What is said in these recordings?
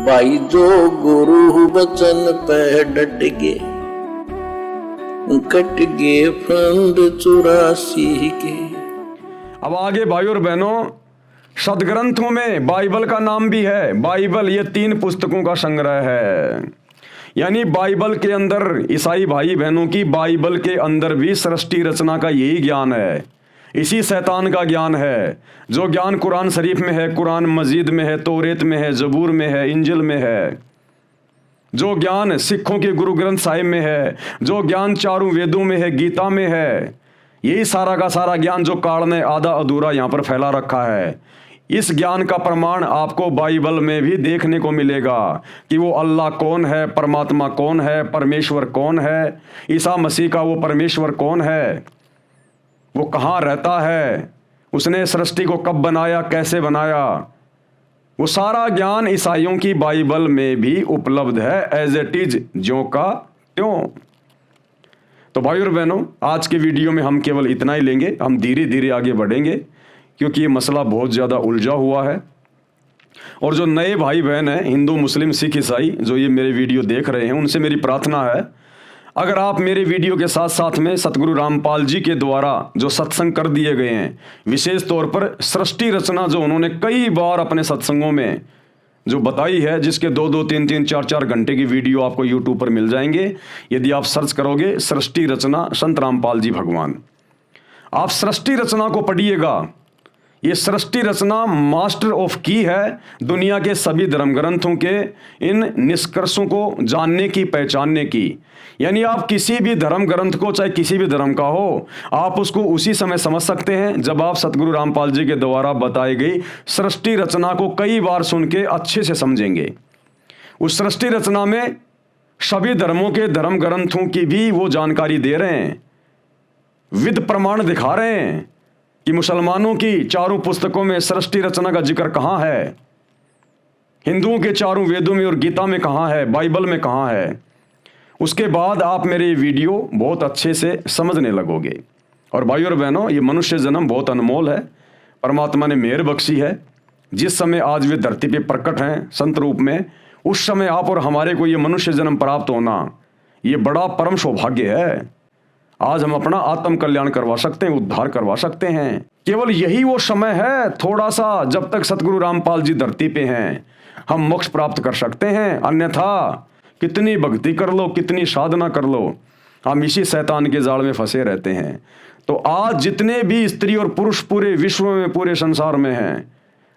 भाई जो गुरु वचन पे डट गे, कट गे फंद 84 के। अब आगे भाई और बहनों, सदग्रंथों में बाइबल का नाम भी है। बाइबल ये 3 पुस्तकों का संग्रह है। यानी बाइबल के अंदर, ईसाई भाई बहनों की बाइबल के अंदर भी सृष्टि रचना का यही ज्ञान है, इसी शैतान का ज्ञान है। जो ज्ञान कुरान शरीफ में है, कुरान मजीद में है, तौरेत में है, जबूर में है, इंजिल में है, जो ज्ञान सिखों के गुरु ग्रंथ साहिब में है, जो ज्ञान चारों वेदों में है, गीता में है, यही सारा का सारा ज्ञान जो काल ने आधा अधूरा यहाँ पर फैला रखा है, इस ज्ञान का प्रमाण आपको बाइबल में भी देखने को मिलेगा कि वो अल्लाह कौन है, परमात्मा कौन है, परमेश्वर कौन है, ईसा मसीह का वो परमेश्वर कौन है, वो कहाँ रहता है, उसने सृष्टि को कब बनाया, कैसे बनाया, वो सारा ज्ञान ईसाइयों की बाइबल में भी उपलब्ध है, एज इट इज, ज्यों का त्यों। तो भाई और बहनों, आज के वीडियो में हम केवल इतना ही लेंगे। हम धीरे धीरे आगे बढ़ेंगे क्योंकि ये मसला बहुत ज़्यादा उलझा हुआ है। और जो नए भाई बहन हैं, हिंदू मुस्लिम सिख ईसाई, जो ये मेरे वीडियो देख रहे हैं, उनसे मेरी प्रार्थना है, अगर आप मेरे वीडियो के साथ साथ में सतगुरु रामपाल जी के द्वारा जो सत्संग कर दिए गए हैं, विशेष तौर पर सृष्टि रचना जो उन्होंने कई बार अपने सत्संगों में जो बताई है, जिसके 2-2, 3-3, 4-4 घंटे की वीडियो आपको यूट्यूब पर मिल जाएंगे। यदि आप सर्च करोगे सृष्टि रचना संत रामपाल जी भगवान, आप सृष्टि रचना को पढ़िएगा। ये सृष्टि रचना मास्टर ऑफ की है दुनिया के सभी धर्म ग्रंथों के इन निष्कर्षों को जानने की, पहचानने की। यानी आप किसी भी धर्म ग्रंथ को, चाहे किसी भी धर्म का हो, आप उसको उसी समय समझ सकते हैं जब आप सतगुरु रामपाल जी के द्वारा बताई गई सृष्टि रचना को कई बार सुन के अच्छे से समझेंगे। उस सृष्टि रचना में सभी धर्मों के धर्म ग्रंथों की भी वो जानकारी दे रहे हैं, विद प्रमाण दिखा रहे हैं कि मुसलमानों की चारों पुस्तकों में सृष्टि रचना का जिक्र कहाँ है, हिंदुओं के चारों वेदों में और गीता में कहाँ है, बाइबल में कहाँ है। उसके बाद आप मेरे वीडियो बहुत अच्छे से समझने लगोगे। और भाई और बहनों, ये मनुष्य जन्म बहुत अनमोल है, परमात्मा ने मेहर बख्शी है। जिस समय आज वे धरती पे प्रकट हैं संत रूप में, उस समय आप और हमारे को ये मनुष्य जन्म प्राप्त होना, ये बड़ा परम सौभाग्य है। आज हम अपना आत्म कल्याण करवा सकते हैं, उद्धार करवा सकते हैं। केवल यही वो समय है थोड़ा सा, जब तक सतगुरु रामपाल जी धरती पे हैं, हम मोक्ष प्राप्त कर सकते हैं। अन्यथा कितनी भक्ति कर लो, कितनी साधना कर लो, हम इसी शैतान के जाल में फंसे रहते हैं। तो आज जितने भी स्त्री और पुरुष पूरे विश्व में, पूरे संसार में हैं,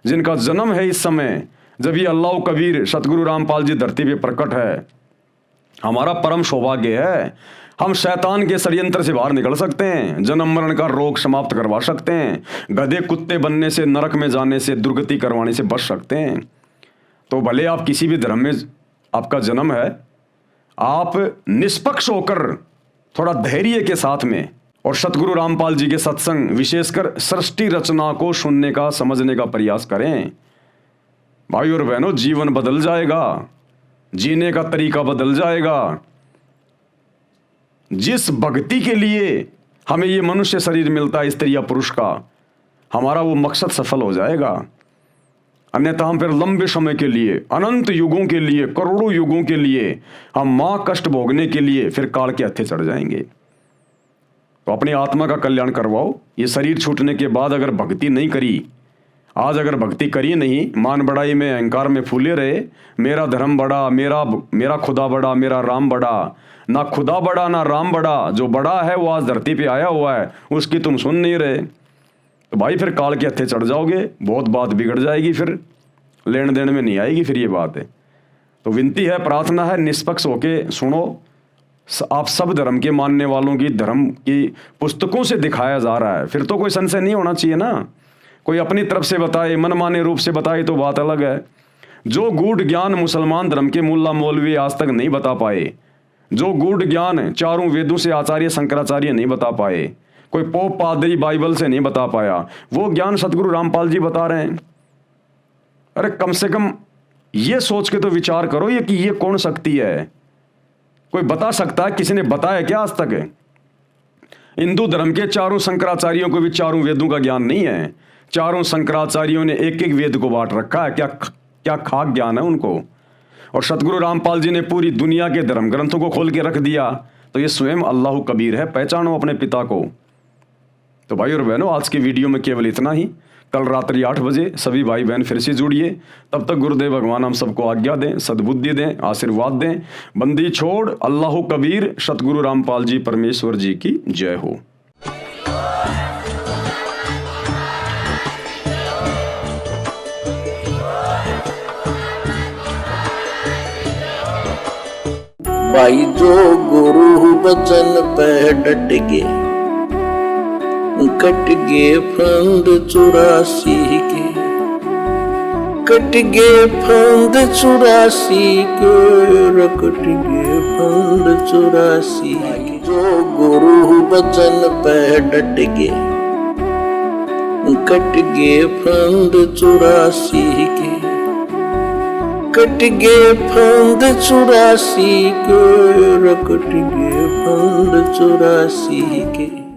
जिनका जन्म है इस समय जब ये अल्लाह कबीर सतगुरु रामपाल जी धरती पे प्रकट है, हमारा परम सौभाग्य है। हम शैतान के षड्यंत्र से बाहर निकल सकते हैं, जन्म मरण का रोग समाप्त करवा सकते हैं, गधे कुत्ते बनने से, नरक में जाने से, दुर्गति करवाने से बच सकते हैं। तो भले आप किसी भी धर्म में आपका जन्म है, आप निष्पक्ष होकर थोड़ा धैर्य के साथ में और सतगुरु रामपाल जी के सत्संग, विशेषकर सृष्टि रचना को सुनने का, समझने का प्रयास करें। भाई और बहनों, जीवन बदल जाएगा, जीने का तरीका बदल जाएगा। जिस भक्ति के लिए हमें ये मनुष्य शरीर मिलता है, स्त्री या पुरुष का, हमारा वो मकसद सफल हो जाएगा। अन्यथा हम फिर लंबे समय के लिए, अनंत युगों के लिए, करोड़ों युगों के लिए हम मां कष्ट भोगने के लिए फिर काल के हत्थे चढ़ जाएंगे। तो अपनी आत्मा का कल्याण करवाओ। ये शरीर छूटने के बाद अगर भक्ति नहीं करी, आज अगर भक्ति करी नहीं, मान बढ़ाई में, अहंकार में फूले रहे, मेरा धर्म बड़ा, मेरा खुदा बड़ा, मेरा राम बड़ा, ना खुदा बड़ा ना राम बड़ा, जो बड़ा है वो आज धरती पे आया हुआ है, उसकी तुम सुन नहीं रहे, तो भाई फिर काल के हत्थे चढ़ जाओगे, बहुत बात बिगड़ जाएगी, फिर लेन देन में नहीं आएगी फिर ये बात है। तो विनती है, प्रार्थना है, निष्पक्ष होके सुनो। आप सब धर्म के मानने वालों की धर्म की पुस्तकों से दिखाया जा रहा है, फिर तो कोई संशय नहीं होना चाहिए ना। कोई अपनी तरफ से बताए, मनमाने रूप से बताए तो बात अलग है। जो गूढ़ ज्ञान मुसलमान धर्म के मुल्ला मौलवी आज तक नहीं बता पाए, जो गूढ़ ज्ञान चारों वेदों से आचार्य शंकराचार्य नहीं बता पाए, कोई पोप पादरी बाइबल से नहीं बता पाया, वो ज्ञान सतगुरु रामपाल जी बता रहे हैं। अरे कम से कम ये सोच के तो विचार करो ये कि ये कौन शक्ति है, कोई बता सकता है? किसी ने बताया क्या आज तक? हिंदू धर्म के चारों शंकराचार्यों को भी चारों वेदों का ज्ञान नहीं है। चारों शंकराचार्यों ने एक एक वेद को बांट रखा है। क्या खाक ज्ञान है उनको? और सतगुरु रामपाल जी ने पूरी दुनिया के धर्म ग्रंथों को खोल के रख दिया, तो ये स्वयं अल्लाह कबीर है। पहचानो अपने पिता को। तो भाई और बहनों, आज की वीडियो में केवल इतना ही। कल रात्रि 8 बजे सभी भाई बहन फिर से जुड़िए। तब तक गुरुदेव भगवान हम सबको आज्ञा दें, सद्बुद्धि दें, आशीर्वाद दें। बंदी छोड़ अल्लाह कबीर, सतगुरु रामपाल जी परमेश्वर जी की जय हो। भाई जो गुरु बचन पे डट गे, कट गे फंद 84 के, कट गे फंद 84 के, कट गे फंद 84 के। जो गुरु बचन पे डट गे, कट गे फंद 84 के, कट गे फंद 84 के, कट गे फंद 84 के।